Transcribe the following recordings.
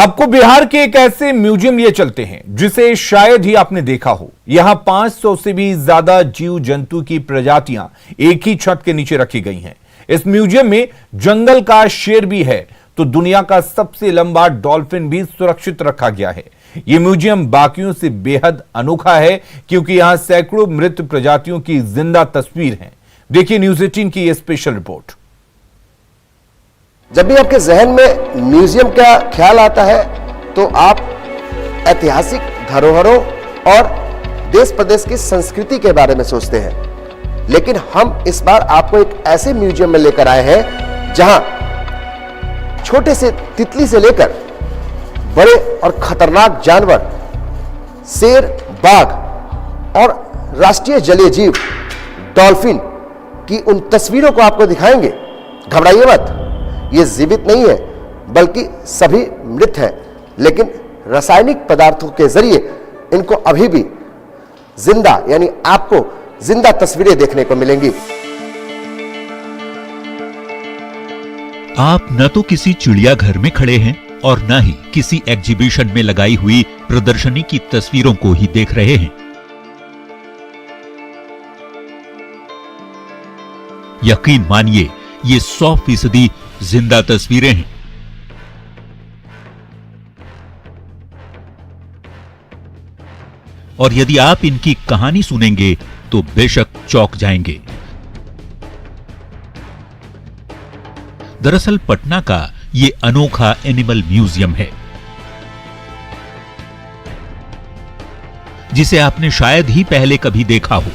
आपको बिहार के एक ऐसे म्यूजियम लिए चलते हैं जिसे शायद ही आपने देखा हो। यहां 500 से भी ज्यादा जीव जंतु की प्रजातियां एक ही छत के नीचे रखी गई हैं। इस म्यूजियम में जंगल का शेर भी है तो दुनिया का सबसे लंबा डॉल्फिन भी सुरक्षित रखा गया है। यह म्यूजियम बाकियों से बेहद अनोखा है क्योंकि यहां सैकड़ों मृत प्रजातियों की जिंदा तस्वीर है। देखिए न्यूज 18 की यह स्पेशल रिपोर्ट। जब भी आपके जहन में म्यूजियम का ख्याल आता है तो आप ऐतिहासिक धरोहरों और देश प्रदेश की संस्कृति के बारे में सोचते हैं, लेकिन हम इस बार आपको एक ऐसे म्यूजियम में लेकर आए हैं जहां छोटे से तितली से लेकर बड़े और खतरनाक जानवर, शेर, बाघ और राष्ट्रीय जलीय जीव डॉल्फिन की उन तस्वीरों को आपको दिखाएंगे। घबराइए मत, ये जीवित नहीं है बल्कि सभी मृत हैं, लेकिन रासायनिक पदार्थों के जरिए इनको अभी भी जिंदा, यानी आपको जिंदा तस्वीरें देखने को मिलेंगी। आप न तो किसी चिड़ियाघर में खड़े हैं और न ही किसी एग्जीबिशन में लगाई हुई प्रदर्शनी की तस्वीरों को ही देख रहे हैं। यकीन मानिए ये 100% जिंदा तस्वीरें हैं। और यदि आप इनकी कहानी सुनेंगे तो बेशक चौंक जाएंगे। दरअसल पटना का ये अनोखा एनिमल म्यूजियम है जिसे आपने शायद ही पहले कभी देखा हो।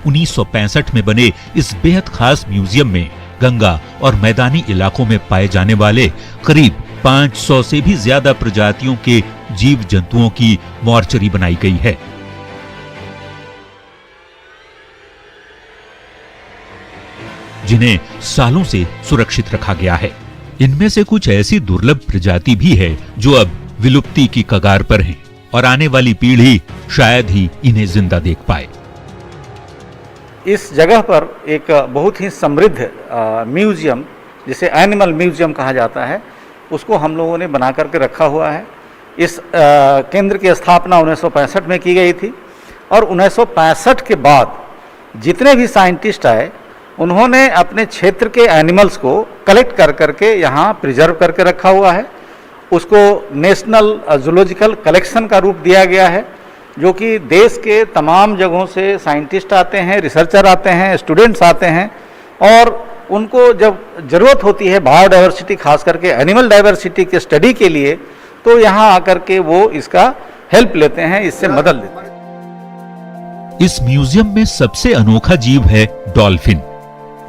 1965 में बने इस बेहद खास म्यूजियम में गंगा और मैदानी इलाकों में पाए जाने वाले करीब 500 से भी ज्यादा प्रजातियों के जीव जंतुओं की मॉर्चरी बनाई गई है। जिन्हें सालों से सुरक्षित रखा गया है। इनमें से कुछ ऐसी दुर्लभ प्रजाति भी है जो अब विलुप्ति की कगार पर हैं और आने वाली पीढ़ी शायद ही इन्हें जिंदा देख पाए। इस जगह पर एक बहुत ही समृद्ध म्यूजियम, जिसे एनिमल म्यूजियम कहा जाता है, उसको हम लोगों ने बना करके रखा हुआ है। इस केंद्र की स्थापना 1965 में की गई थी और 1965 के बाद जितने भी साइंटिस्ट आए उन्होंने अपने क्षेत्र के एनिमल्स को कलेक्ट कर करके यहाँ प्रिजर्व करके रखा हुआ है। उसको नेशनल जूलॉजिकल कलेक्शन का रूप दिया गया है, जो कि देश के तमाम जगहों से साइंटिस्ट आते हैं, रिसर्चर आते हैं, स्टूडेंट्स आते हैं और उनको जब ज़रूरत होती है बायोडाइवर्सिटी, खास करके एनिमल डाइवर्सिटी के स्टडी के लिए, तो यहाँ आकर के वो इसका हेल्प लेते हैं, इससे मदद लेते हैं। इस म्यूजियम में सबसे अनोखा जीव है डॉल्फिन।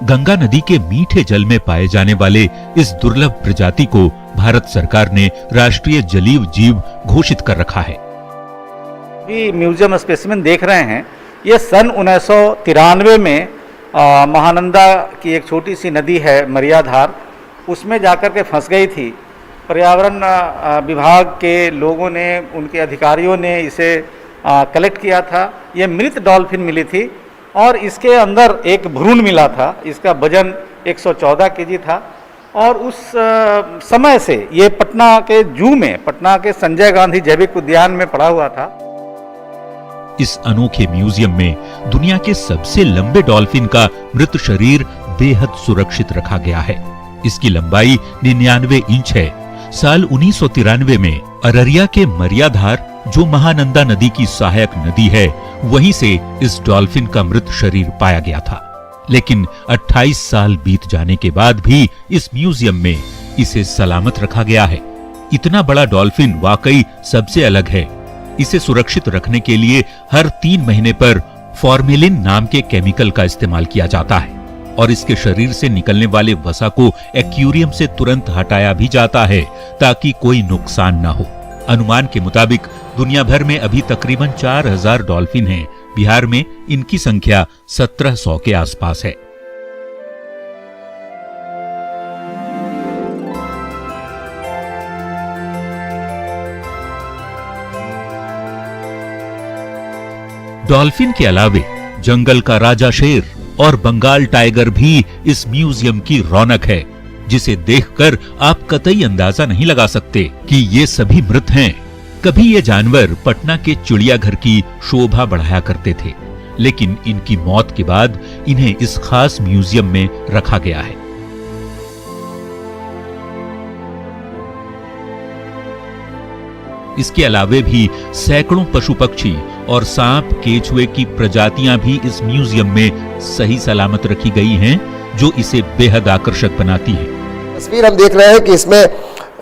गंगा नदी के मीठे जल में पाए जाने वाले इस दुर्लभ प्रजाति को भारत सरकार ने राष्ट्रीय जलीय जीव घोषित कर रखा है। म्यूजियम स्पेसिमेन देख रहे हैं, ये सन 1993 में महानंदा की एक छोटी सी नदी है मरियाधार, उसमें जाकर के फंस गई थी। पर्यावरण विभाग के लोगों ने, उनके अधिकारियों ने इसे कलेक्ट किया था। ये मृत डॉल्फिन मिली थी और इसके अंदर एक भ्रूण मिला था। इसका वजन 114 केजी था और उस समय से ये पटना के जू में, पटना के संजय गांधी जैविक उद्यान में पड़ा हुआ था। इस अनोखे म्यूजियम में दुनिया के सबसे लंबे डॉल्फिन का मृत शरीर बेहद सुरक्षित रखा गया है। इसकी लंबाई 99 इंच है। साल 1993 में अररिया के मरियाधार, जो महानंदा नदी की सहायक नदी है, वहीं से इस डॉल्फिन का मृत शरीर पाया गया था। लेकिन 28 साल बीत जाने के बाद भी इस म्यूजियम में इसे सलामत रखा गया है। इतना बड़ा डॉल्फिन वाकई सबसे अलग है। इसे सुरक्षित रखने के लिए हर 3 महीने पर फॉर्मेलिन नाम के केमिकल का इस्तेमाल किया जाता है और इसके शरीर से निकलने वाले वसा को एक्वेरियम से तुरंत हटाया भी जाता है ताकि कोई नुकसान न हो। अनुमान के मुताबिक दुनिया भर में अभी तकरीबन 4000 डॉल्फिन हैं। बिहार में इनकी संख्या 1700 के आसपास है। डॉल्फिन के अलावे जंगल का राजा शेर और बंगाल टाइगर भी इस म्यूजियम की रौनक है, जिसे देखकर आप कतई अंदाजा नहीं लगा सकते कि ये सभी मृत हैं। कभी ये जानवर पटना के चिड़ियाघर की शोभा बढ़ाया करते थे, लेकिन इनकी मौत के बाद इन्हें इस खास म्यूजियम में रखा गया है। इसके अलावे भी सैकड़ों पशु पक्षी और सांप केचुए की प्रजातियां भी इस म्यूजियम में सही सलामत रखी गई हैं, जो इसे बेहद आकर्षक बनाती है। तस्वीर हम देख रहे हैं कि इसमें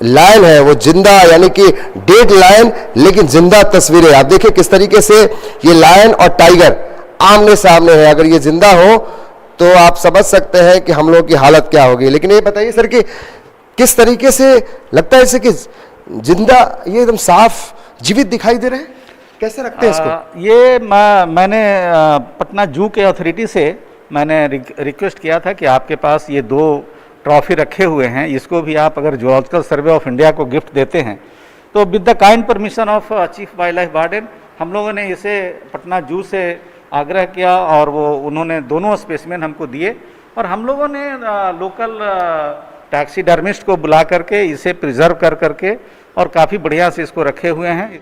लायन है, वो जिंदा, यानी कि डेड लायन लेकिन जिंदा तस्वीरें। आप देखिए किस तरीके से ये लायन और टाइगर आमने सामने है। अगर ये जिंदा हो तो आप समझ सकते हैं कि हम लोगों की हालत क्या होगी। लेकिन ये बताइए सर कि किस तरीके से लगता है जैसे कि जिंदा, ये एकदम साफ जीवित दिखाई दे रहे हैं, कैसे रखते हैं इसको? ये मैंने पटना जू के अथॉरिटी से मैंने रिक्वेस्ट किया था कि आपके पास ये 2 ट्रॉफी रखे हुए हैं, इसको भी आप अगर जूलॉजिकल सर्वे ऑफ इंडिया को गिफ्ट देते हैं तो with the kind permission of chief wild life warden हम लोगों ने इसे पटना जू से आग्रह किया और वो उन्होंने दोनों स्पेसिमेन हमको दिए और हम लोगों ने लोकल टैक्सीडर्मिस्ट को बुला करके इसे प्रिजर्व कर करके और काफ़ी बढ़िया से इसको रखे हुए हैं।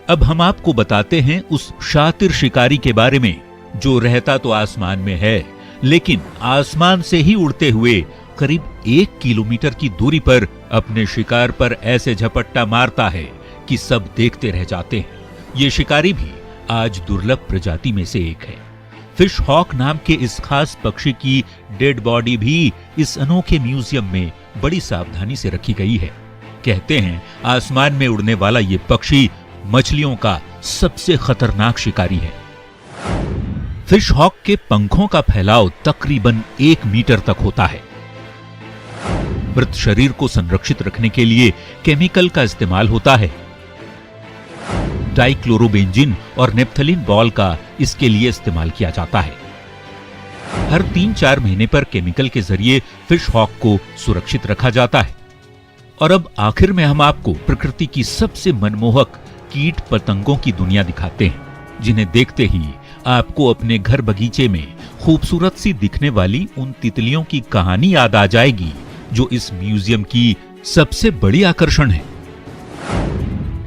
अब हम आपको बताते हैं उस शातिर शिकारी के बारे में जो रहता तो आसमान में है, लेकिन आसमान से ही उड़ते हुए करीब 1 किलोमीटर की दूरी पर अपने शिकार पर ऐसे झपट्टा मारता है कि सब देखते रह जाते हैं। ये शिकारी भी आज दुर्लभ प्रजाति में से एक है। फिश हॉक नाम के इस खास पक्षी की डेड बॉडी भी इस अनोखे म्यूजियम में बड़ी सावधानी से रखी गई है। कहते हैं आसमान में उड़ने वाला ये पक्षी मछलियों का सबसे खतरनाक शिकारी है। फिश हॉक के पंखों का फैलाव तकरीबन 1 मीटर तक होता है। मृत शरीर को संरक्षित रखने के लिए केमिकल का इस्तेमाल होता है। डाइक्लोरोबेंजीन और नेप्थलीन बॉल का इसके लिए इस्तेमाल किया जाता है। हर 3-4 महीने पर केमिकल के जरिए फिश हॉक को सुरक्षित रखा जाता है। और अब आखिर में हम आपको प्रकृति की सबसे मनमोहक कीट पतंगों की दुनिया दिखाते हैं, जिन्हें देखते ही आपको अपने घर बगीचे में खूबसूरत सी दिखने वाली उन तितलियों की कहानी याद आ जाएगी जो इस म्यूजियम की सबसे बड़ी आकर्षण है।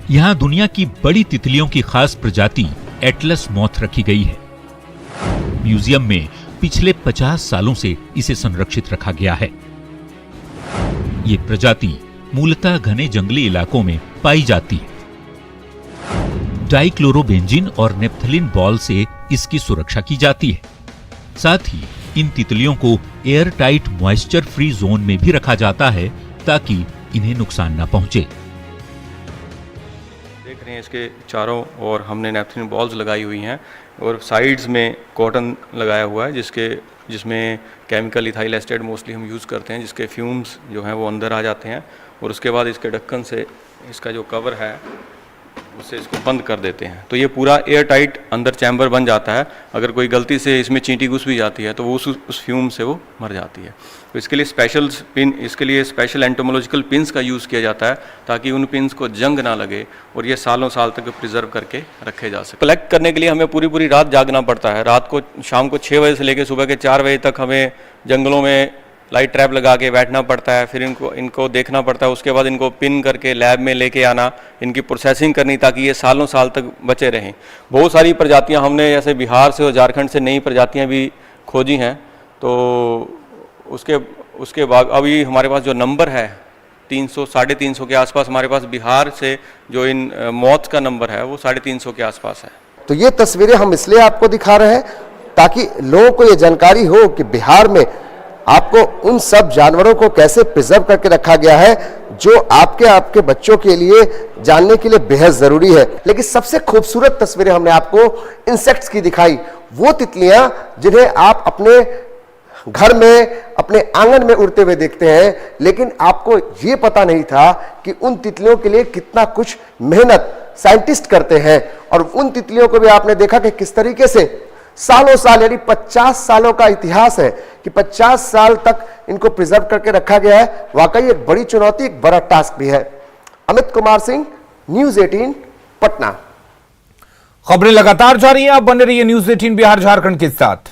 यहां दुनिया की बड़ी तितलियों की खास प्रजाति एटलस मॉथ रखी गई है। म्यूजियम में पिछले 50 सालों से इसे संरक्षित रखा गया है। ये प्रजाति मूलतः घने जंगली इलाकों में पाई जाती है। डाइक्लोरोबेंजीन और नेप्थलीन बॉल से इसकी सुरक्षा की जाती है। साथ ही इन तितलियों को air tight moisture free zone में भी रखा जाता है ताकि इन्हें नुकसान न पहुंचे। देख रहे हैं इसके चारों ओर हमने नेप्थलीन बॉल्स लगाई हुई हैं और साइड्स में कॉटन लगाया हुआ है जिसमें केमिकल इथाइल एस्टेट मोस्टली हम यूज़ करते हैं, जिसके फ्यूम्स जो हैं वो अंदर आ जाते हैं और उसके बाद इसके ढक्कन से इसका जो कवर है उससे इसको बंद कर देते हैं। तो ये पूरा एयर टाइट अंदर चैम्बर बन जाता है। अगर कोई गलती से इसमें चींटी घुस भी जाती है तो वो उस फ्यूम से वो मर जाती है। तो इसके लिए स्पेशल एंटोमोलॉजिकल पिन्स का यूज़ किया जाता है ताकि उन पिन्स को जंग ना लगे और ये सालों साल तक प्रिजर्व करके रखे जा सके। कलेक्ट करने के लिए हमें पूरी रात जागना पड़ता है। रात को शाम को 6 बजे से लेकर सुबह के 4 बजे तक हमें जंगलों में लाइट ट्रैप लगा के बैठना पड़ता है। फिर इनको देखना पड़ता है। उसके बाद इनको पिन करके लैब में लेके आना, इनकी प्रोसेसिंग करनी ताकि ये सालों साल तक बचे रहें। बहुत सारी प्रजातियां हमने जैसे बिहार से और झारखंड से नई प्रजातियां भी खोजी हैं। तो उसके बाद अभी हमारे पास जो नंबर है 300-350 के आसपास हमारे पास बिहार से जो इन मौत का नंबर है वो 350 के आसपास है। तो ये तस्वीरें हम इसलिए आपको दिखा रहे हैं ताकि लोगों को ये जानकारी हो कि बिहार में आपको उन सब जानवरों को कैसे प्रिजर्व करके रखा गया है जो आपके बच्चों के लिए जानने के लिए बेहद जरूरी है। लेकिन सबसे खूबसूरत तस्वीरें हमने आपको इंसेक्ट्स की दिखाई, वो तितलियां जिन्हें आप अपने घर में अपने आंगन में उड़ते हुए देखते हैं, लेकिन आपको यह पता नहीं था कि उन तितलियों के लिए कितना कुछ मेहनत साइंटिस्ट करते हैं। और उन तितलियों को भी आपने देखा कि किस तरीके से सालों साल यानी 50 सालों का इतिहास है कि 50 साल तक इनको प्रिजर्व करके रखा गया है। वाकई एक बड़ी चुनौती, एक बड़ा टास्क भी है। अमित कुमार सिंह, न्यूज़ 18 पटना। खबरें लगातार जारी हैं, आप बने रहिए न्यूज़ 18 बिहार झारखंड के साथ।